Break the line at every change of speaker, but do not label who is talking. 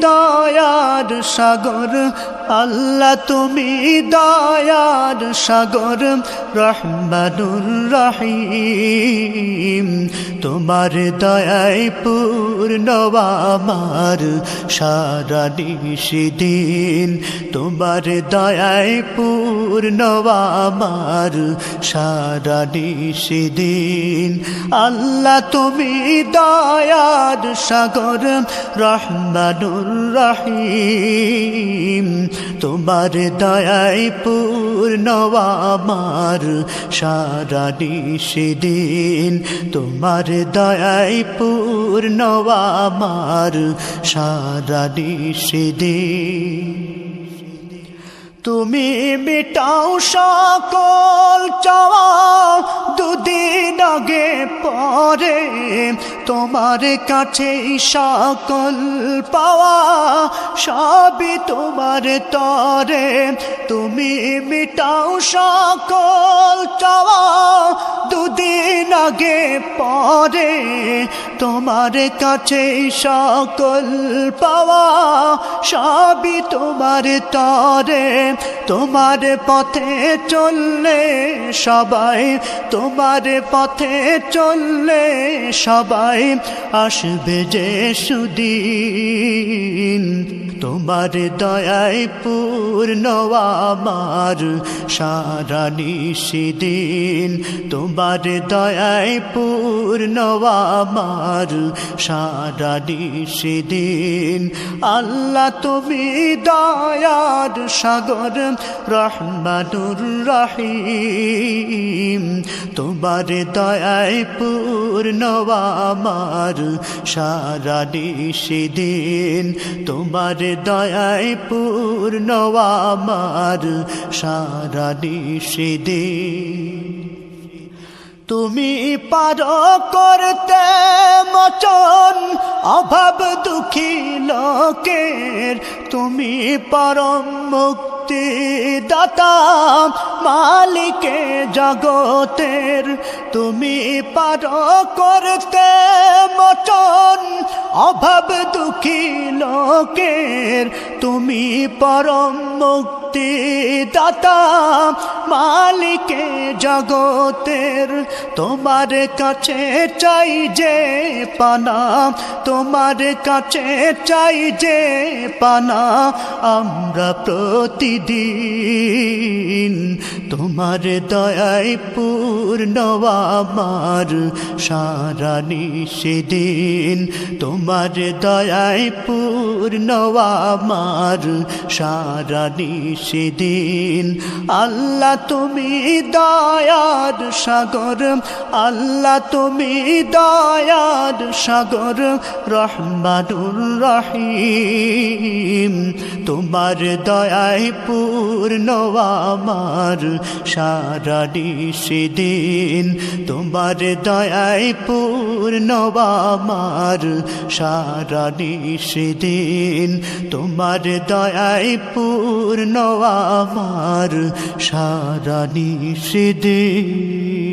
দয়ার সাগর আল্লাহ তুমি দয়ার সাগর রহমানুর রহিম তোমার দয়ায় পূর্ণ আমার সারা নিশিদিন তোমার দয়ায় পূর্ণ আমার সারা নিশিদিন আল্লাহ তুমি দয়ার সাগর রহমানুর রহিম তোমার দয়ায় পূর্ণ আমার সারা নিশিদিন তোমার দয়ায় পূর্ণ আমার সারা নিশিদিন তুমি মিটাও সকল চাওয়া দুদিন আগে পরে তোমার কাছে সকল পাওয়া সবই তোমার তরে তুমি মিটাও সকল চাওয়া দুদিন আগে পরে তোমার কাছে সকল পাওয়া সবই তোমার তরে তোমার পথে চললে সবাই তোমার পথে চললে সবাই আসবে যে সুদিন তোমার দয়ায় পূর্ণ আমার সারা নিশিদিন তোমার দয়ায় পূর্ণ আমার সারা নিশিদিন আল্লাহ তুমি দয়ার সাগর রহমানুর রহিম তোমার দয়ায় পূর্ণ আমার সারা নিশিদিন তোমার দয়ায় পূর্ণ আমার সারা নিশিদিন তুমি পার করতে মোচন অভাব দুঃখী লোকের তুমি পরম মুক্তি দাতা মালিকে জগতের তুমি পার করতে মোচন অভাব দুঃখী লোকের তুমি পরম মুক্তি দাতা মালিকে জগতের তোমার কাছে চাই যে পানা তোমার কাছে চাই যে পানা আমরা প্রতিদিন তোমার দয়ায় পূর্ণ আমার সারা নিশিদিন তোমার দয়ায় পূর্ণ আমার সারা নিশিদিন আল্লাহ তুমি দয়ার সাগর আল্লাহ তুমি দয়ার সাগর রহমানুর রহিম তোমার দয়ায় পূর্ণ আমার সারা নিশিদিন তোমার দয়ায় পূর্ণ আমার সারা নিশিদিন তোমার দয়ায় পূর্ণ আমার সারা নিশিদিন